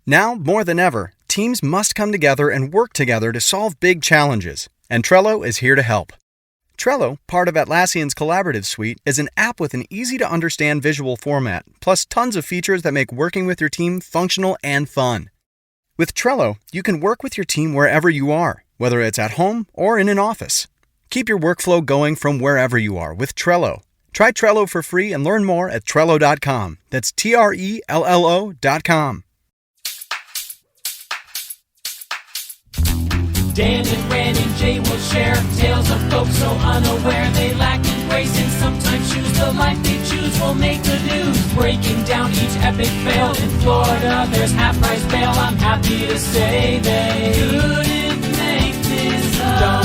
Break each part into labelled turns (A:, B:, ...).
A: Now, more than ever, teams must come together and work together to solve big challenges, and Trello is here to help. Trello, part of Atlassian's Collaborative Suite, is an app with an easy-to-understand visual format, plus tons of features that make working with your team functional and fun. With Trello, you can work with your team wherever you are, whether it's at home or in an office. Keep your workflow going from wherever you are with Trello. Try Trello for free and learn more at Trello.com. That's Trello.com.
B: Dan and Ran and Jay will share tales of folks so unaware they lack in grace and sometimes choose the life they choose will make the news. Breaking down each epic fail in Florida, there's half-price bail. I'm happy to say they couldn't make this up.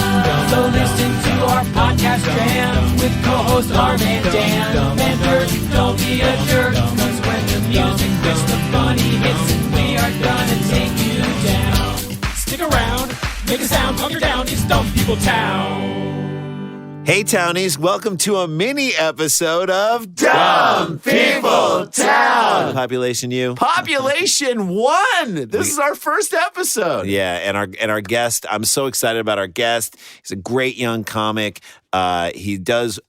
B: So listen to our podcast jam with co-host Arm and Dan. Bender, don't be a jerk, cause when the music hits, the funny hits, and we are gonna take you down. Stick around. Make a sound, calm your down, it's Dumb People Town.
C: Hey, Townies, welcome to a mini episode of Dumb People Town. Population U. Population 1. This is our first episode. Yeah, and our guest, I'm so excited about our guest. He's a great young comic. He does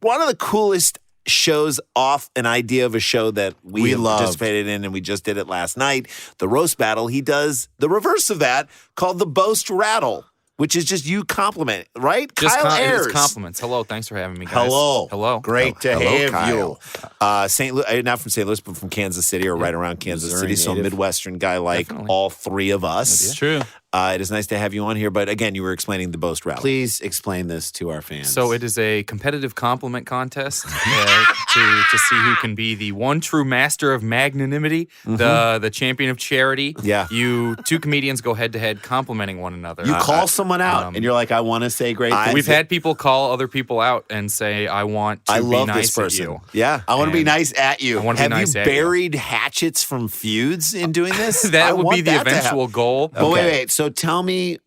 C: one of the coolest shows off an idea of a show that we participated in, and we just did it last night, the Roast Battle. He does the reverse of that, called the Boast Rattle, which is just you compliment, right?
D: Just
C: Kyle Ayers.
D: It's compliments. Hello, thanks for having me, guys.
C: Hello. Great to have
D: Kyle.
C: you. St. Louis, not from St. Louis, but from Kansas City or right around Kansas
D: Missouri
C: City. So a
D: native.
C: Midwestern guy like
D: Definitely.
C: all three of us.
D: It's true.
C: It is nice to have you on here. But again, you were explaining the Boast Rattle.
E: Please explain this to our fans.
D: So it is a competitive compliment contest to see who can be the one true master of magnanimity, the champion of charity.
C: Yeah.
D: You two comedians go head to head complimenting one another.
E: You call someone out, and you're like, I want to say great things.
D: We've had people call other people out and say, I want to be
C: love
D: nice
C: this person.
D: at you.
C: Yeah.
E: I want to be
D: And
E: nice at you.
D: I want to be
C: Have
D: nice
C: you
D: at you.
C: buried hatchets from feuds in doing this?
D: That
C: I
D: would
C: want
D: be the
C: that to
D: eventual
C: happen.
D: goal.
E: But wait. So tell me,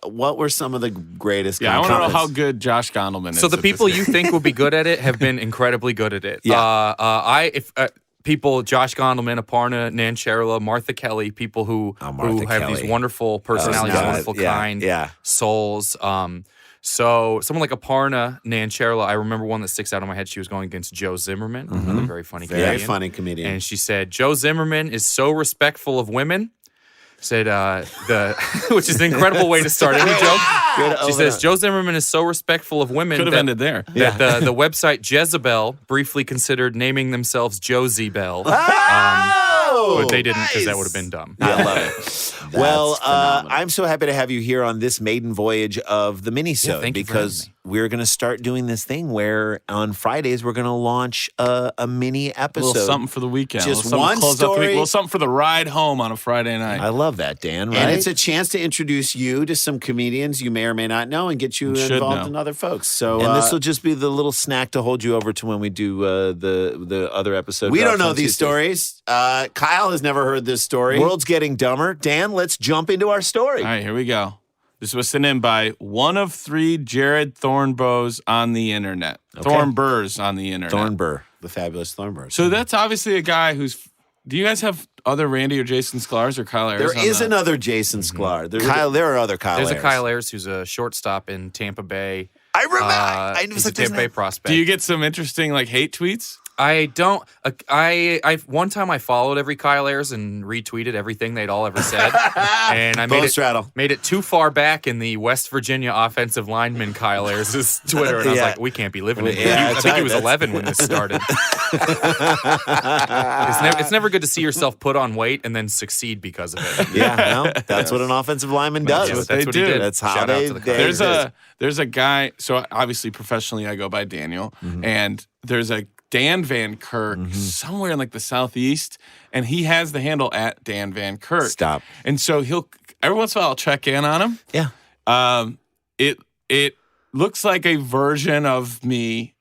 E: what were some of the greatest
F: Yeah, I want to know
E: compliments?
F: how good Josh Gondelman is.
D: So the
F: at
D: people
F: this
D: you
F: game.
D: think will be good at it have been incredibly good at it. People, Josh Gondelman, Aparna Nancherla, Martha Kelly, people who
C: Martha
D: have
C: Kelly.
D: these wonderful personalities,
C: nice.
D: wonderful kind
C: Yeah.
D: souls. So someone like Aparna Nancherla, I remember one that sticks out in my head. She was going against Joe Zimmerman, another very funny
E: Very
D: comedian.
E: funny comedian.
D: And she said, Joe Zimmerman is so respectful of women. Said which is an incredible way to start any joke. She says Joe Zimmerman is so respectful of women
F: Could have ended there.
D: that the website Jezebel briefly considered naming themselves Josie Bell. But they didn't because that would have been dumb.
C: I love it. Well, I'm so happy to have you here on this maiden voyage of the minisode
D: thank you for
C: because
D: having
C: we're going to start doing this thing where on Fridays we're going to launch a mini
F: A
C: episode.
F: little something for the weekend.
C: Just
F: a little something to
C: one
F: close out the week.
C: story.
F: A little something for the ride home on a Friday night.
C: I love that, Dan. Right?
E: And it's a chance to introduce you to some comedians you may or may not know and get you
F: Should
E: involved
F: know.
E: in other folks. So
C: and this will just be the little snack to hold you over to when we do the other episode.
E: we
C: drops
E: don't know
C: on
E: these
C: Tuesday.
E: stories. Kyle has never heard this story.
C: World's getting dumber. Dan, let's jump into our story.
F: All right, here we go. This was sent in by one of three Jared Thornbows on the internet. Thornburrs on the internet.
C: Thornburr.
E: The fabulous Thornburg.
F: So that's obviously a guy who's. Do you guys have other Randy or Jason Sklars or Kyle Ayers?
E: There
F: on
E: is
F: the-
E: another Jason Sklar.
C: There are other Kyle
D: There's
C: Ayers.
D: a Kyle Ayers who's a shortstop in Tampa Bay.
C: I remember. I was
D: He's
C: like,
D: a Tampa Bay prospect.
F: Do you get some interesting hate tweets?
D: I don't. I one time I followed every Kyle Ayers and retweeted everything they'd all ever said, and I
E: Boast Rattle.
D: made it too far back in the West Virginia offensive lineman Kyle Ayers' Twitter, and I was
C: Yeah.
D: like, we can't be living in here.
C: Yeah,
D: I
C: that's
D: think he
C: right.
D: was
C: That's-
D: 11 when this started. It's never good to see yourself put on weight and then succeed because of it.
C: Yeah, no, that's what an offensive lineman does.
D: Yeah, that's
F: they
D: what
F: do.
D: he did.
C: That's how
D: Shout out
C: they-
D: to the
C: they-
D: Kyle Ayers.
F: There's a guy. So obviously, professionally, I go by Daniel, and there's a Dan Van Kirk somewhere in the southeast, and he has the handle at Dan Van Kirk.
C: Stop.
F: And so he'll every once in a while I'll check in on him.
C: Yeah.
F: It looks like a version of me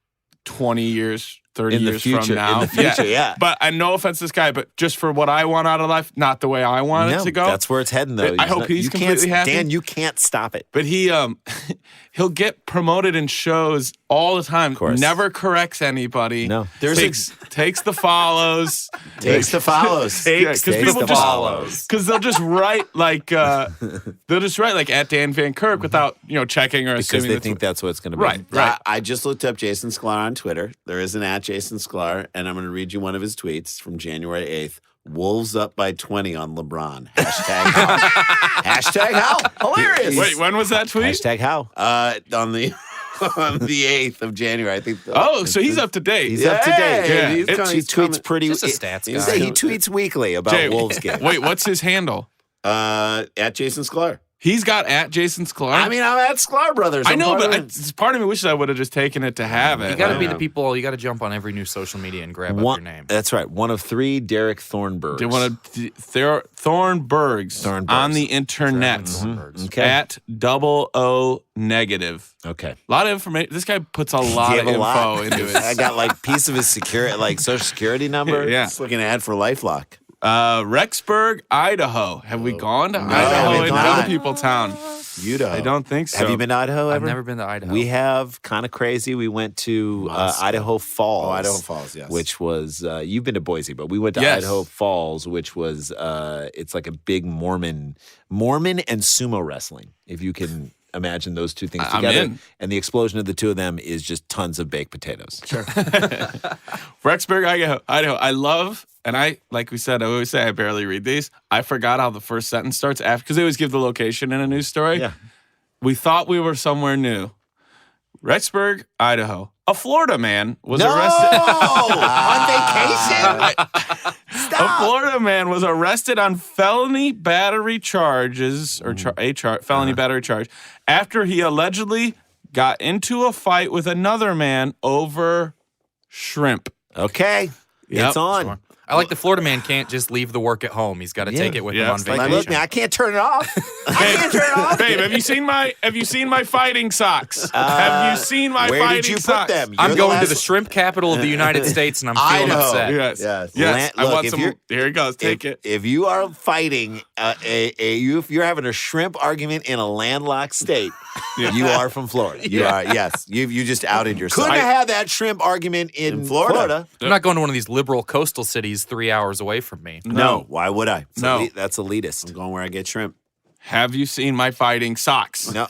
F: 20 years 30
C: In the
F: years
C: future,
F: from now.
C: in the future, yeah.
F: But no offense to this guy, but just for what I want out of life, not the way I want it to go.
C: That's where it's heading, though.
F: I hope he's completely happy.
C: Dan, you can't stop it.
F: But he'll get promoted in shows all the time.
C: Of course.
F: Never corrects anybody.
C: No.
F: Takes the follows.
E: Takes the follows.
C: Takes
F: people
C: the
F: just
C: follows.
F: because they'll just write like at Dan Van Kirk without checking or
C: Because
F: assuming
C: they think that's what it's going to be.
F: right.
E: I just looked up Jason Sklar on Twitter. There is an @Jason Sklar, and I'm going to read you one of his tweets from January 8th. Wolves up by 20 on LeBron. Hashtag how. Hashtag how. Hilarious.
F: Wait, when was that tweet?
C: Hashtag how.
E: On the 8th of January, I think.
F: So he's up to date.
C: He's up to date.
F: Yeah.
E: He
C: He tweets pretty.
D: Just a stats
C: he
D: guy.
C: He tweets weekly about
F: Jay,
C: Wolves game.
F: Wait, what's his handle?
E: @Jason Sklar.
F: He's got @Jason Sklar.
E: I mean, I'm at Sklar Brothers.
F: I
E: I'm
F: know,
E: part
F: but
E: of it.
F: part of me wishes I would have just taken it to have it.
D: You got to be the people. You got to jump on every new social media and grab up your name.
C: That's right. One of three Derek Thornbergs.
F: They want to Thornbergs on the internet
C: Okay.
F: at $00 negative.
C: Okay.
F: A lot of information. This guy puts a lot
C: He
F: of
C: have a
F: info
C: lot.
F: into it.
C: I got like piece of his security, like social security number.
F: Yeah.
E: Just looking ad for LifeLock.
F: Rexburg, Idaho. Have we gone to Idaho
E: we've
F: and
E: not.
F: Young People Town?
E: Idaho.
F: I don't think so.
C: Have you been to Idaho ever?
D: I've never been to Idaho.
C: We have, kind of crazy. We went to Idaho Falls.
E: Oh, Idaho Falls, yes.
C: Which was, you've been to Boise, but we went to
F: Yes.
C: Idaho Falls, which was, it's like a big Mormon and sumo wrestling, if you can imagine those two things
F: I'm
C: together.
F: in.
C: And the explosion of the two of them is just tons of baked potatoes. Sure.
F: Rexburg, Idaho. I love, and like we said, I always say I barely read these. I forgot how the first sentence starts after, because they always give the location in a news story.
C: Yeah.
F: We thought we were somewhere new. Rexburg, Idaho. A Florida man was arrested.
C: On vacation?
F: A Florida man was arrested on felony battery charges, or felony battery charge, after he allegedly got into a fight with another man over shrimp.
C: Okay.
F: Yep.
C: It's on.
D: I like the Florida man can't just leave the work at home. He's got to take it with him
F: Yeah.
D: on
F: Like,
D: vacation.
C: Look, man, I can't turn it off. I can't turn it off.
F: Babe, have you seen my fighting socks? Have you seen my
C: Where
F: fighting
C: did you put
F: socks?
C: them?
D: I'm
C: You're
D: going to
C: last-
D: the shrimp capital of the United States, and I'm feeling
C: Idaho.
D: upset.
F: Yes.
C: Yes.
F: Yes. I
C: Look,
F: want
C: if
F: some.
C: you're-
F: Here he goes. Take it.
C: If you are fighting if you're having a shrimp argument in a landlocked state, you are from Florida. You are, yes.
E: You just outed yourself.
C: Couldn't have had that shrimp argument in Florida.
D: I'm not going to one of these liberal coastal cities 3 hours away from me.
E: No, why would I?
F: No.
C: That's elitist.
E: I'm going where I get shrimp.
F: Have you seen my fighting socks?
C: No,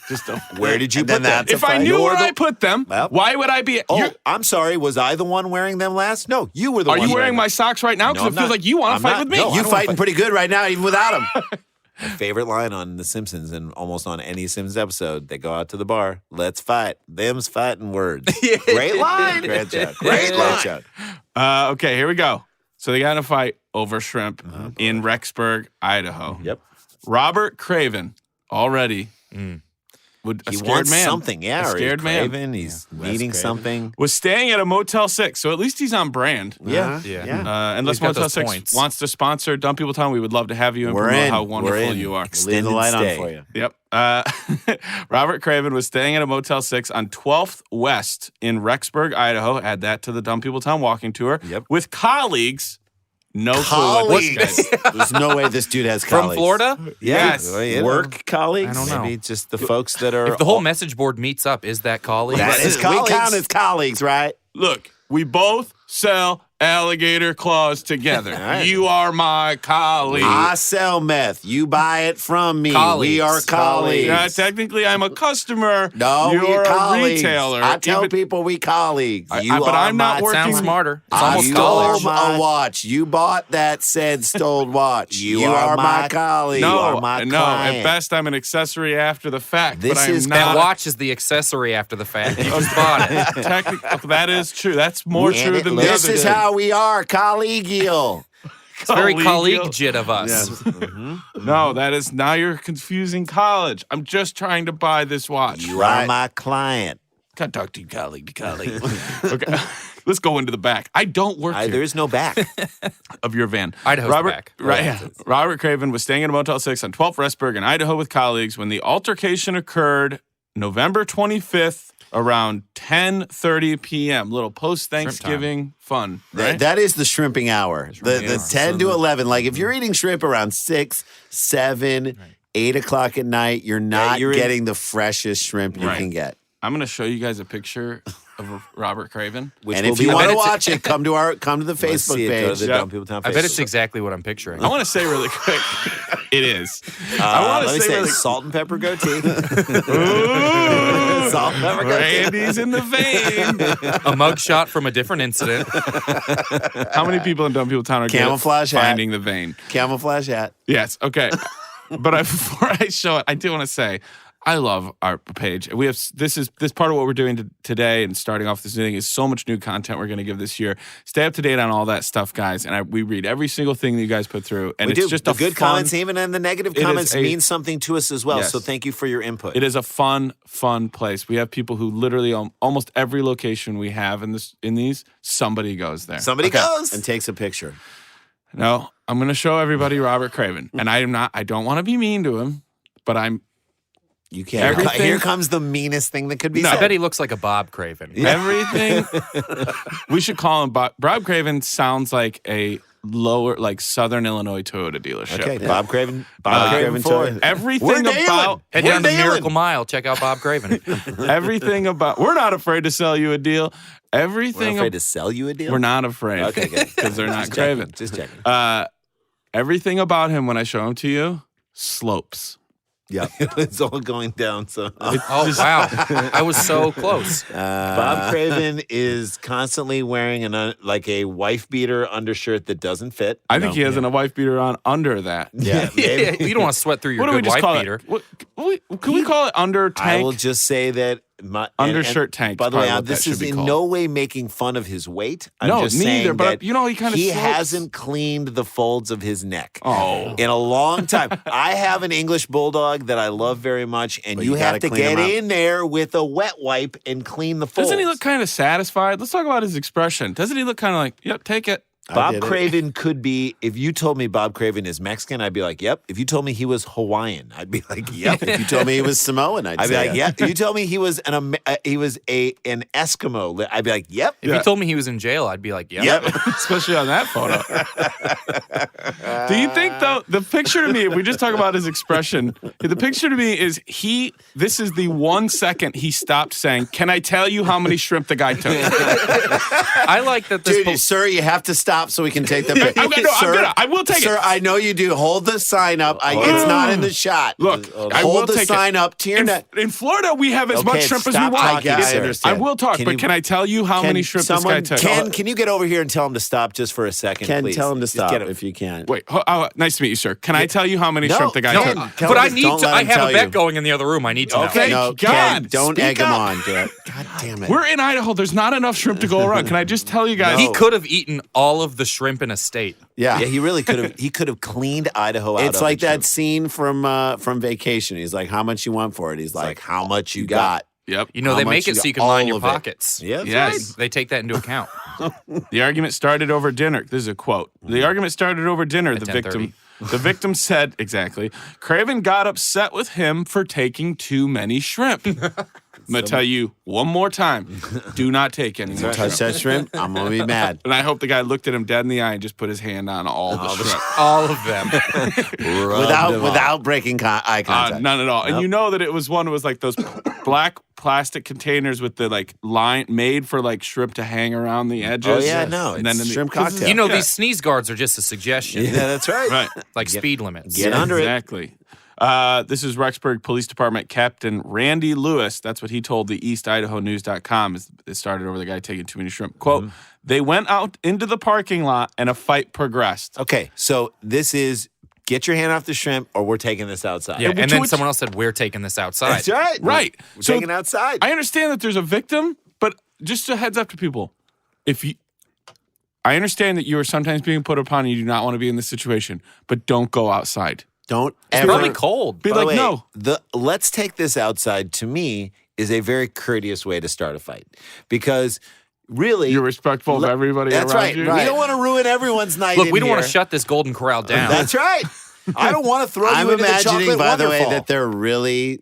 C: where did you
E: And
C: put
E: then
C: them?
E: that's a
F: If I
E: fight.
F: knew where
C: You're
F: I put them,
C: Well-
F: why would I be?
C: Oh, I'm sorry. Was I the one wearing them last? No, you were the
F: Are
C: one.
F: you wearing my socks right now?
C: No,
F: Because
C: I'm
F: it feels
C: not.
F: like you want
C: I'm
F: to fight
C: not.
F: with me.
C: No, I
E: You
C: don't
E: fighting
C: fight.
E: pretty good right now, even without him.
C: My favorite line on The Simpsons and almost on any Simpsons episode, they go out to the bar. Let's fight. Them's fighting words. Great line.
E: Great job.
C: Great line.
E: job.
F: Okay, here we go. So they got in a fight over shrimp in Rexburg, Idaho.
C: Yep.
F: Robert Craven already would a
C: He
F: scared
C: wants
F: man.
C: something. Yeah,
F: a
C: or he's
F: scared man
C: craving, he's needing something.
F: was staying at a Motel 6, so at least he's on brand.
C: Yeah.
D: Yeah.
F: Unless
D: He's got
F: Motel
D: those
F: 6
D: points.
F: wants to sponsor Dumb People Town, we would love to have you and
E: We're
F: promote
E: in.
F: how
E: We're
F: wonderful
C: in.
F: you are.
E: Leave the
C: Extended
E: light
C: stay.
E: on for you.
F: Yep. Robert Craven was staying at a Motel 6 on 12th West in Rexburg, Idaho. Add that to the Dumb People Town walking tour
C: Yep.
F: with colleagues. No clue what this guy's.
E: There's no way this dude has
D: From
E: colleagues.
D: Florida?
F: Yes.
C: Well, you know,
E: Work colleagues?
D: I don't know.
C: Maybe just the folks that are.
D: If the whole message board meets up, is that colleague?
E: That is, we
C: colleagues.
E: count as colleagues, right?
F: Look, we both sell alligator claws together.
C: right.
F: You are my colleague.
E: I sell meth. You buy it from me.
D: Colleagues.
E: We are colleagues.
F: Yeah, technically, I'm a customer.
E: No,
F: You're
E: we're
F: a
E: colleagues.
F: retailer.
E: I tell
F: Even-
E: people we colleagues.
F: I-
E: You
F: but
E: are
F: I'm not
E: my-
F: working-
D: Sounds smarter. It's
E: I
D: almost
E: stole
D: college.
E: a watch. You bought that said stole watch. You are my colleague.
F: No,
C: are my
F: no.
C: client.
F: At best, I'm an accessory after the fact.
C: This
F: but I'm
C: is
F: not.
D: That watch is the accessory after the fact. You just bought it.
F: That is true. That's more
C: And
F: true
C: it
F: than the
E: This
F: other.
E: is
F: two.
E: how we are, collegial.
D: It's very
F: Collegial.
D: collegiate of us.
F: No, that is now you're confusing college. I'm just trying to buy this watch.
C: You are my client.
F: Can't talk to you colleague to colleague. Okay, let's go into the back. I don't work here.
C: There is no back.
F: Of your van.
D: Idaho's
F: Robert,
D: back.
F: Right, yeah. Robert Craven was staying at a Motel 6 on 12th Rexburg in Idaho with colleagues when the altercation occurred November 25th around 10:30 p.m. Little post-Thanksgiving fun, right?
E: That is the shrimping hour. The
D: hour.
E: 10 to 11. Like if you're eating shrimp around 6, 7, 8 o'clock at night, you're not getting the freshest shrimp you can get.
F: I'm going to show you guys a picture of Robert Craven.
E: And if you want to watch it, come to the Facebook page.
D: I bet it's exactly what I'm picturing.
F: I want to say really quick, it is. I want to say really
C: salt and pepper goatee.
F: Ooh,
C: Salt and pepper goatee.
F: Randy's in the vein.
D: A mugshot from a different incident.
F: How many people in Dumb People Town are
E: Camouflage hat.
F: finding the vein?
E: Camouflage hat.
F: Yes. Okay. But before I show it, I do want to say I love our page. We have this part of what we're doing today and starting off this thing is so much new content we're going to give this year. Stay up to date on all that stuff, guys. And we read every single thing that you guys put through. And it's just
C: the
F: a
C: good
F: fun,
C: comments, even and the negative comments mean something to us as well.
F: Yes.
C: So thank you for your input.
F: It is a fun place. We have people who literally almost every location we have in these, somebody goes there.
C: Somebody goes
E: and takes a picture.
F: No, I'm going to show everybody Robert Craven. And I don't want to be mean to him, but
E: You can't. Here comes the meanest thing that could be said.
D: I bet he looks like a Bob Craven.
F: Everything. We should call him Bob. Bob Craven sounds like a lower, like Southern Illinois Toyota dealership.
E: Okay, Bob Craven. Bob Craven Ford.
F: Everything about
D: head down to Miracle Mile. Check out Bob Craven.
F: everything about. We're not afraid to sell you a deal. Everything.
C: We're afraid to sell you a deal?
F: We're not afraid.
C: Okay, good.
F: Because they're not Craven.
C: Just checking.
F: Everything about him when I show him to you slopes.
E: Yeah, it's all going down. So,
D: Oh, wow. I was so close.
E: Bob Craven is constantly wearing a wife beater undershirt that doesn't fit.
F: I think he has a wife beater on under that.
E: Yeah,
D: You don't want to sweat through your
F: What do we
D: good
F: just
D: wife
F: call
D: beater.
F: it? Can we call it under tank?
E: I will just say that
F: Undershirt tank.
E: By the way,
F: probably what
E: this
F: that
E: is
F: should be
E: in
F: called.
E: no way making fun of his weight. I'm
F: No,
E: just
F: neither,
E: saying
F: but
E: that
F: you know, he kinda slopes.
E: hasn't cleaned the folds of his neck
F: Oh.
E: in a long time. I have an English bulldog that I love very much, and
C: But
E: you
C: you
E: have
C: gotta
E: to
C: clean
E: get
C: him up.
E: in there with a wet wipe and clean the folds.
F: Doesn't he look kind of satisfied? Let's talk about his expression. Doesn't he look kind of like, yep, take it?
E: Bob Craven could be, if you told me Bob Craven is Mexican, I'd be like, yep. If you told me he was Hawaiian, I'd be like, yep. If you told me he was Samoan, I'd be like, yep. If you told me he was an Eskimo, I'd be like, yep.
D: If you told me he was in jail, I'd be like, yeah.
E: Yep.
F: Especially on that photo. Do you think, though, the picture to me, if we just talk about his expression, the picture to me is this is the 1 second he stopped saying, can I tell you how many shrimp the guy took?
D: I like that this
E: Dude, sir, you have to stop so we can take the picture.
F: I will take it.
E: Sir, I know you do. Hold the sign up. It's not in the shot.
F: Look, I will
E: hold the
F: take
E: sign up to your neck.
F: In Florida, we have as much shrimp as we want.
E: I understand.
F: I will talk, but can I tell you how many shrimp this guy took?
E: Ken, can you get over here and tell him to stop just for a second,
C: Ken,
E: please?
C: tell him to
E: Just
C: stop
E: get him.
C: if you can.
F: Wait, nice to meet you, sir. Can I tell you how many shrimp the guy
E: Ken,
F: took?
E: tell
D: But
E: him
D: I
E: this.
D: need
E: Don't
D: to.
E: let
D: I
E: him
D: have
E: tell
D: a bet
E: you.
D: going in the other room. I need to know.
F: Okay.
E: No,
F: God,
E: Ken, don't
F: speak
E: egg him
F: up.
E: on. God damn it.
F: We're in Idaho. There's not enough shrimp to go around. Can I just tell you guys?
D: He could have eaten all of the shrimp in a state.
E: Yeah.
C: He really could have. He could have cleaned Idaho out.
E: It's
C: of
E: like
C: it,
E: that
C: too.
E: scene from Vacation. He's like, how much you want for it? He's like, how much you got?
F: Yep.
D: You know,
E: How
D: they
E: much
D: make
E: you
D: it so
E: got?
D: you can line
E: All
D: your
E: of it.
D: pockets.
E: Yeah,
F: Yes.
D: They take that into account.
F: The argument started over dinner. This is a quote. The argument started over dinner.
D: At
F: The
D: 10:30.
F: victim said, exactly, Craven got upset with him for taking too many shrimp. I'm going to tell you one more time. Do not take any more
E: Touch
F: shrimp.
E: that shrimp, I'm going to be mad.
F: And I hope the guy looked at him dead in the eye and just put his hand on all the shrimp.
D: All of them.
E: Without breaking eye contact.
F: None at all. And you know that it was one that was like those black plastic containers with the like line made for like shrimp to hang around the edges.
E: Oh, yeah, no.
F: And then
E: It's
F: in the-
E: shrimp
F: 'cause
E: cocktail.
D: You know,
F: Yeah.
D: these sneeze guards are just a suggestion.
E: Yeah, that's right.
F: Right.
D: Like speed limits.
E: Get under it.
F: Exactly. This is Rexburg Police Department Captain Randy Lewis. That's what he told the EastIdahoNews.com. It started over the guy taking too many shrimp. Quote, they went out into the parking lot and a fight progressed.
E: Okay, so this is get your hand off the shrimp or we're taking this outside.
D: Yeah,
F: to
D: and then
F: which-
D: someone else said, we're taking this outside.
E: That's right.
F: Right.
E: We're
F: So
E: taking it outside.
F: I understand that there's a victim, but just a heads up to people. I understand that you are sometimes being put upon and you do not want to be in this situation, but don't go outside.
E: Don't
D: It's
E: ever.
D: probably cold.
F: Be
E: By the
F: like,
E: way,
F: no.
E: The let's take this outside to me is a very courteous way to start a fight because really
F: You're respectful of everybody
E: That's
F: around
E: right.
F: you.
E: We don't want to ruin everyone's night.
D: Look,
E: in
D: we don't want
E: here.
D: to shut this Golden Corral down.
E: That's right. I don't want to throw you into the chocolate
C: by the way,
E: wonderful.
C: that they're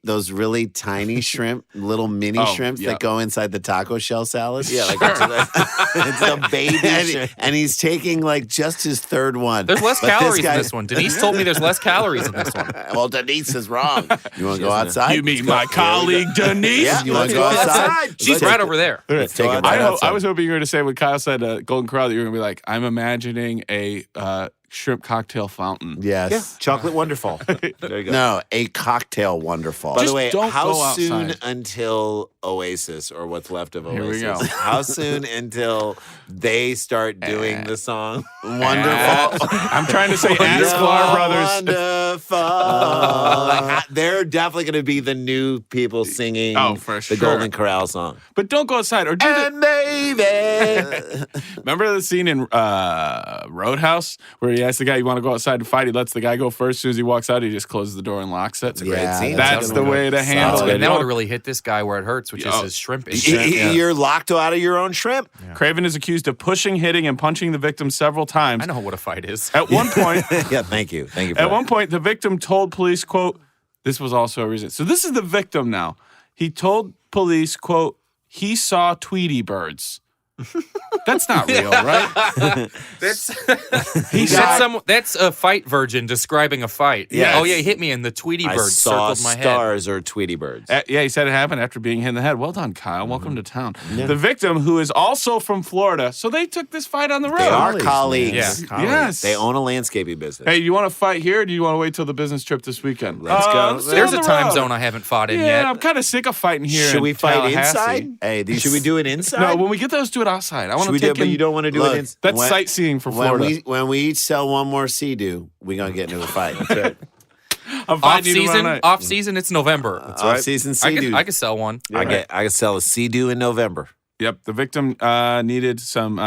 C: those really tiny shrimp, little mini shrimps that go inside the taco shell salad.
E: Yeah, like it's a baby shrimp.
C: And he's taking like just his third one.
D: There's less
C: But
D: calories
C: guy-
D: in this one. Denise told me there's less calories in this one.
C: Well, Denise is wrong. You want to go outside?
F: You mean my colleague Denise?
C: Yeah, you want to go outside?
D: She's right over there.
C: Let's take it right
F: I
C: outside.
F: was hoping you were going to say when Kyle said Golden Corral that you were going to be like, I'm imagining a shrimp cocktail fountain.
C: Yes.
E: Yeah, chocolate wonderful. There you go.
C: No, a cocktail wonderful.
E: By
F: Just
E: the way,
F: don't
E: how
F: go
E: soon
F: outside.
E: until Oasis or what's left of Oasis?
F: Here we go.
E: How soon until they start doing the song?
C: Wonderful.
F: I'm trying to say ask Sklar Brothers.
E: Wonderful. They're definitely going to be the new people singing
F: for
E: the
F: sure.
E: Golden Corral song.
F: But don't go outside. Or do
E: And baby.
F: Remember the scene in Roadhouse where he asks the guy, you want to go outside and fight? He lets the guy go first. As soon as he walks out, he just closes the door and locks it. It's a
C: great scene.
F: That's the way to handle it.
D: And that would have really hit this guy where it hurts, which is his shrimp.
E: You're locked out of your own shrimp.
F: Craven is accused of pushing, hitting, and punching the victim several times.
D: I know what a fight is.
F: At one point,
E: Yeah, thank you. Thank you for
F: At
E: that.
F: one point, the victim told police, quote, this was also a reason. So this is the victim now. He told police, quote, he saw Tweety birds. That's not real, right?
D: That's a fight virgin describing a fight.
F: Yes.
D: Oh, yeah, he hit me and the Tweety
E: I
D: bird
E: saw
D: circled my head.
E: stars or Tweety birds.
F: Yeah, he said it happened after being hit in the head. Well done, Kyle. Welcome to town. The victim, who is also from Florida, so they took this fight on the road.
E: They are colleagues.
D: Yeah.
F: Yes.
E: They own a landscaping business.
F: Hey, do you want to fight here or do you want to wait till the business trip this weekend?
E: Let's go.
F: stay
D: There's
F: on
D: a
F: the
D: time
F: road.
D: zone I haven't fought in
F: Yeah,
D: yet.
F: I'm kind of sick of fighting here.
E: Should
F: in
E: we fight
F: Tallahassee.
E: inside? Should we do it inside?
F: No, when we get those, do it outside. I want
E: Should
F: to
E: we do
F: take
E: it, but
F: in-
E: you don't want to do
C: Look,
E: it inside?
F: That's sightseeing for Florida.
C: When we each sell one more Sea-Doo, we're going to get into a fight. That's right.
F: I'm
D: Off
F: fighting you tomorrow
D: season,
F: night.
D: off season, it's November.
C: Off-season Sea-Doo.
D: I could sell one.
E: I could sell a Sea-Doo in November.
F: Yep, the victim needed some.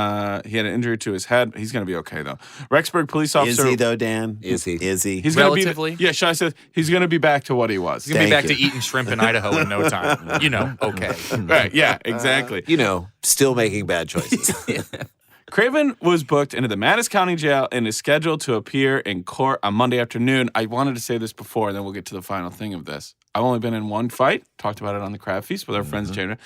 F: He had an injury to his head. He's going to be okay though. Rexburg police
C: Is
F: officer.
C: he, though, Dan?
E: Is he?
C: Is he?
F: He's going to
D: Relatively?
F: be. Yeah, Shai said he's going to be back to what he was.
D: He's going to be
C: Thank
D: back to eating shrimp in Idaho in no time. You know, okay.
F: Right? Yeah, exactly.
E: You know, still making bad choices.
F: Craven was booked into the Madison County Jail and is scheduled to appear in court on Monday afternoon. I wanted to say this before, and then we'll get to the final thing of this. I've only been in one fight. Talked about it on the Crab Feast with our friends, Jada.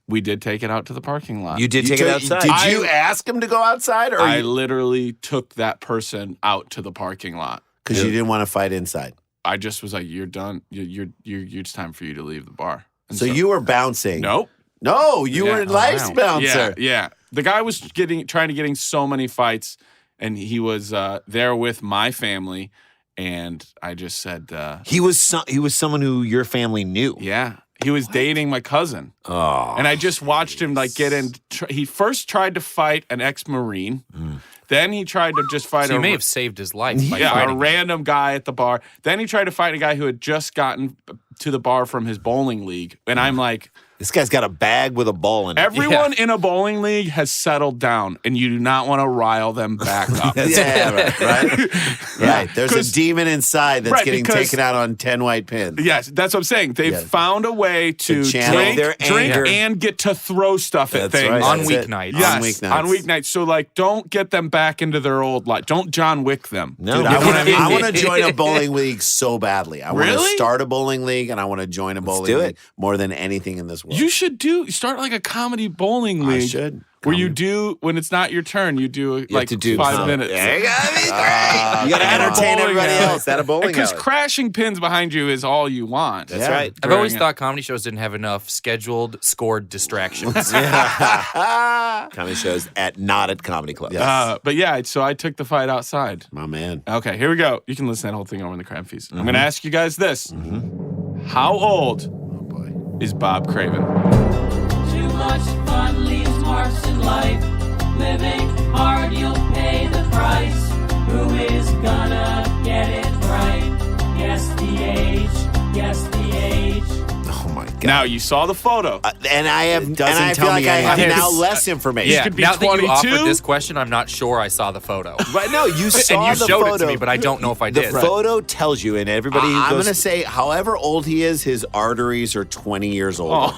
F: We did take it out to the parking lot.
E: You did take it outside.
C: Did you ask him to go outside? Or
F: I literally took that person out to the parking lot.
C: because you didn't want to fight inside?
F: I just was like, "You're done. You're it's time for you to leave the bar." And
C: So you were bouncing.
F: Nope.
C: No, you
F: Yeah.
C: were life's bouncer.
F: Yeah. The guy was trying to get in so many fights, and he was there with my family, and I just said,
E: He was someone who your family knew.
F: yeah. He was dating my cousin.
E: Oh.
F: And I just watched him like get in. He first tried to fight an ex-Marine. Then he tried to just fight
D: So you may have saved his life by
F: a
D: fighting.
F: random guy at the bar. Then he tried to fight a guy who had just gotten to the bar from his bowling league. And I'm like,
E: This guy's got a bag with a ball in it.
F: everyone in a bowling league has settled down, and you do not want to rile them back up.
C: Yeah, right. Right. There's a
F: 'Cause-
C: demon inside that's
F: Right,
C: getting
F: because-
C: taken out on 10 white pins.
F: Yes, that's what I'm saying. They've found a way to
C: channel
F: drink,
E: their anger.
F: and get to throw stuff at
C: That's
F: things.
C: right.
D: On
C: That's it.
D: weeknights.
F: Yes,
C: On weeknights.
F: on weeknights. So, like, don't get them back into their old life. Don't John Wick them.
E: No.
C: Dude,
E: You know what I mean?
C: I want to join a bowling league so badly. I want to
F: Really?
C: start a bowling league and I want to join a bowling
E: do
C: league
E: it.
C: more than anything in this world.
F: You should start like a comedy bowling
C: I
F: league.
C: should.
F: Where you do, when it's not your turn, you do like
E: to do
F: 5
E: some-
F: minutes.
E: You got to entertain everybody else. That a bowling
F: Because
E: alley.
F: crashing pins behind you is all you want.
E: That's right.
D: I've always thought comedy shows didn't have enough scheduled, scored distractions.
E: Comedy shows not at comedy clubs.
F: But yeah, so I took the fight outside.
C: My man.
F: Okay, here we go. You can listen to that whole thing over in the Crab Feast. I'm going to ask you guys this. How old is Bob Craven?
B: Too much fun leaves marks in life. Living hard, you'll pay the price. Who is gonna get it right? Guess the age. Guess the age.
E: Oh my
F: Now you saw the photo.
C: And I have, and I
E: tell
C: feel like
E: me
C: I have
E: anything.
C: now less information.
D: Yeah,
F: could be
D: now that you
F: 22.
D: offered this question, I'm not sure I saw the photo.
C: But no, you saw
D: And you
C: the
D: showed
C: photo.
D: it to me, but I don't know if I
C: The
D: did.
C: photo tells you, and everybody who
E: I'm
C: goes,
E: going to say, however old he is, his arteries are 20 years old.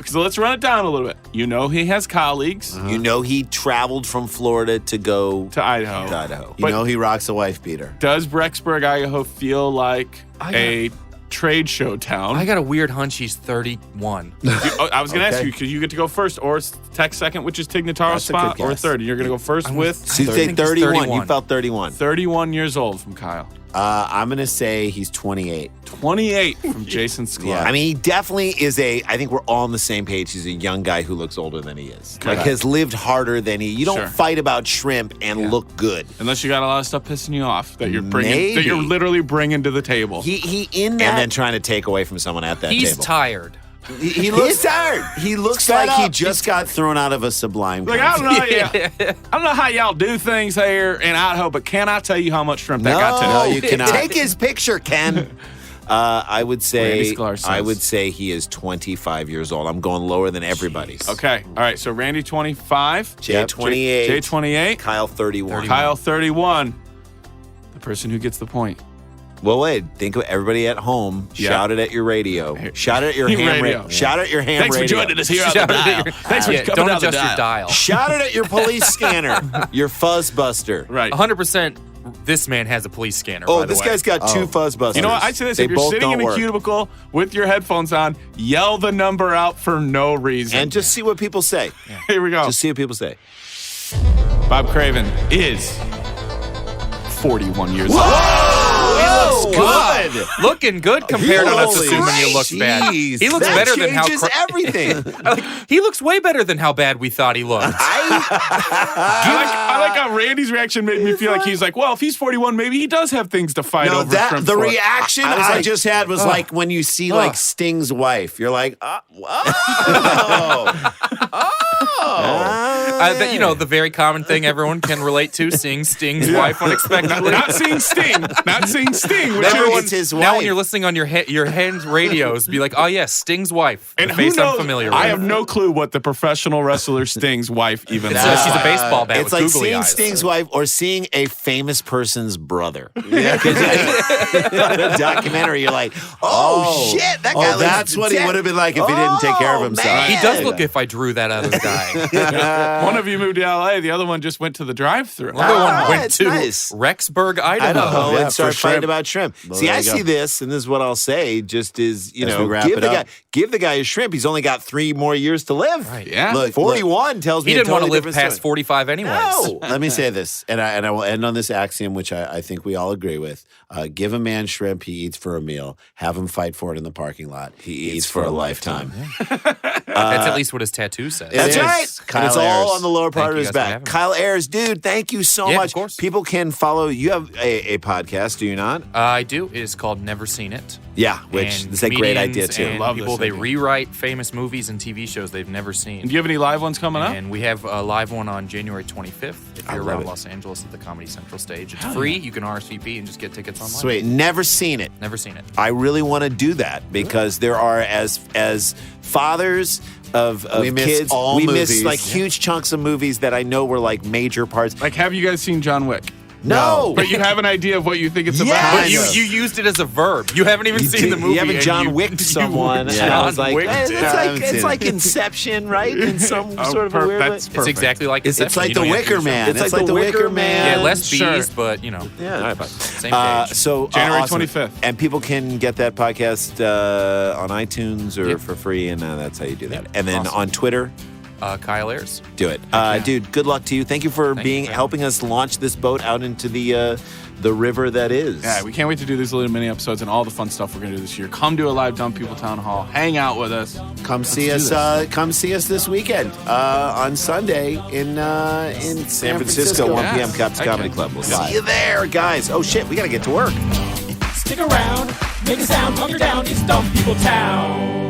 F: So let's run it down a little bit. You know he has colleagues
C: you know he traveled from Florida to go
F: to Idaho.
C: to Idaho.
E: You know he rocks a wife beater.
F: Does Brecksburg, Idaho feel like a trade show town?
D: I got a weird hunch he's 31.
F: I was going to ask
C: Okay.
F: you because you get to go first or text second, which is Tignataro's
C: That's a good
F: spot, or
C: guess.
F: third. You're going to go first with
C: So you
D: I
C: say
D: think he's
C: 31.
D: 31.
C: You felt 31.
F: 31 years old from Kyle.
E: I'm going to say he's 28.
F: 28 from Jason Sklar.
E: Yeah.
C: I mean, he definitely is I think we're all on the same page. He's a young guy who looks older than he is. Like, has lived harder than he. You don't
F: Sure.
C: fight about shrimp and look good.
F: Unless you got a lot of stuff pissing you off that you're bringing, that
C: Maybe.
F: you're literally bringing to the table.
C: He in that. And then trying to take away from someone at that
D: He's
C: table.
D: tired.
E: He looks
C: tired.
E: He looks
C: fed
E: like he
C: up.
E: just got thrown out of a Sublime.
F: Like, I
E: concert.
F: don't know how y'all do things here in Idaho, but can I tell you how much shrimp that got to?
C: No,
E: you cannot.
C: Take his picture, Ken. I would
F: Randy
C: say
F: Sklars says.
C: I would say he is 25 years old. I'm going lower than everybody's.
F: Okay, all right. So Randy 25,
C: Jay 28,
F: Jay 28,
C: Kyle 31.
F: Kyle 31. The person who gets the point.
C: Well, wait. Think of everybody at home.
F: Yeah.
C: Shout it at your radio. Shout it at your ham
F: Radio.
C: radio. Shout it at your ham
F: Thanks
C: radio.
F: for joining us here on the
D: Shout it at
F: dial.
D: your-
F: Thanks for
D: Yeah,
F: coming
D: don't
F: down the
D: adjust your
F: dial.
D: dial.
C: Shout it at your police scanner. Your fuzzbuster.
F: Right.
D: 100%. This man has a police scanner.
C: Oh,
D: by the
C: this
D: way.
C: guy's got two fuzzbusters.
F: You know what? I say this:
C: They
F: if you're
C: both
F: sitting
C: don't
F: in a
C: work.
F: cubicle with your headphones on, yell the number out for no reason.
C: And just see what people say.
F: Here we go.
C: Just see what people say.
F: Bob Craven is 41 years old.
C: Oh, he looks good.
D: Looking good compared to us
C: Holy
D: assuming you look bad.
C: jeez.
D: He looks
C: That
D: better than how
C: changes everything.
D: he looks way better than how bad we thought he looked.
F: I like how Randy's reaction made me feel like he's like, well, if he's 41, maybe he does have things to fight
E: No,
F: over.
E: that
F: shrimp
E: the
F: for.
E: reaction
C: I was
E: I
C: like,
E: just had was like when you see like Sting's wife. You're like,
D: You know, the very common thing everyone can relate to, seeing Sting's wife unexpectedly.
F: Not seeing Sting. Not seeing Sting. Which
C: Everyone-
F: is,
C: it's his
D: Now
C: wife.
D: when you're listening on your hand radios, be like, oh yes, Sting's wife.
F: and
D: The
F: who
D: face
F: knows?
D: I'm familiar with.
F: I have no clue what the professional wrler Sting's wife even looks
D: She's a
F: like.
D: baseball bat
C: It's
D: with
C: like
D: googly
C: seeing
D: eyes.
C: Sting's wife or seeing a famous person's brother. Yeah, on a documentary, you're like, oh shit, that guy.
E: oh, that's what he would have been like if he didn't take care of himself.
C: man.
D: He does look if I drew that other guy.
F: One of you moved to LA, the other one just went to the drive-thru.
D: The other one went
C: it's
D: to
C: nice.
D: Rexburg, Idaho.
C: Idaho
E: yeah,
C: and start
E: for
C: fighting
E: shrimp.
C: about shrimp.
E: Well,
C: See,
E: there
C: I
E: you go.
C: see this, and this is what I'll say. Just is
E: As we wrap
C: give
E: it
C: the
E: up.
C: guy his shrimp. He's only got 3 more years to live.
D: Right.
F: Yeah.
E: Look,
C: 41 tells me
D: He didn't
C: a
D: want to
C: totally
D: live
C: different
D: past
C: story.
D: 45 anyways.
C: No.
E: Let me say this, and I will end on this axiom, which I think we all agree with. Give a man shrimp, he eats for a meal. Have him fight for it in the parking lot. He eats for a lifetime.
D: That's at least what his tattoo says.
C: That's
E: is.
C: right.
E: Kyle
C: And it's
E: Ayers.
C: all on the lower part
D: Thank
C: of
D: you
C: his
D: guys for
C: back.
D: having me.
C: Kyle Ayers, dude, thank you so
D: Yeah, of
C: much.
D: course.
C: People can follow. You have a podcast, do you not?
D: I do. It is called Never Seen It.
C: Yeah, which
D: And
C: is a great idea
D: comedians
C: too.
D: and
F: Love
D: people,
F: this
D: they
F: idea.
D: rewrite famous movies and TV shows they've never seen.
F: And do you have any live ones coming up?
D: And we have a live one on January 25th. If
C: I
D: you're
C: love
D: around
C: it.
D: Los Angeles at the Comedy Central stage, it's free. You can RSVP and just get tickets online.
C: Sweet. Never seen it.
D: Never seen it.
C: I really want to do that because there are as fathers of
E: We miss
C: kids,
E: all
C: we miss
E: movies.
C: like huge chunks of movies that I know were like major parts.
F: Like, have you guys seen John Wick?
C: No,
F: But you have an idea of what you think it's
C: Yes.
F: about.
D: But you used it as a verb. You haven't even seen the movie.
C: You haven't
D: and
C: John Wicked someone.
D: you
C: And I was like,
D: John Wicked
C: eh,
D: it.
E: I haven't
C: it's
E: seen
C: like
E: it.
C: Inception, right? In some
F: Oh,
C: sort of a weird way.
F: that's
D: It's
F: perfect.
D: exactly like
C: It's
D: Inception.
C: like
D: You
C: the
D: don't have to
C: Wicker
D: do
C: Man.
D: something.
C: It's like the Wicker Man.
D: Yeah, less
F: Sure.
D: bees, but you know.
C: Yeah, all right, fine.
D: Same page.
C: So
F: January
C: awesome.
F: 25th.
C: And people can get that podcast on iTunes or for free, and that's how you do that. And then
F: Awesome.
C: on Twitter,
D: Kyle Ayers.
C: do it, dude. Good luck to you. Thank you for helping us launch this boat out into the river that is.
F: Yeah, we can't wait to do these little mini episodes and all the fun stuff we're going to do this year. Come to a live Dumb People Town Hall. Hang out with us.
E: Come see
F: do
E: us.
F: this.
E: Come see us this weekend on Sunday in
C: San Francisco, 1 p.m.
F: Yes.
C: Cops
F: Heck
C: Comedy
F: yeah.
C: Club. We'll see you there, guys. Oh shit, we gotta get to work.
B: Stick around, make a sound, hunker down, it's Dumb People Town.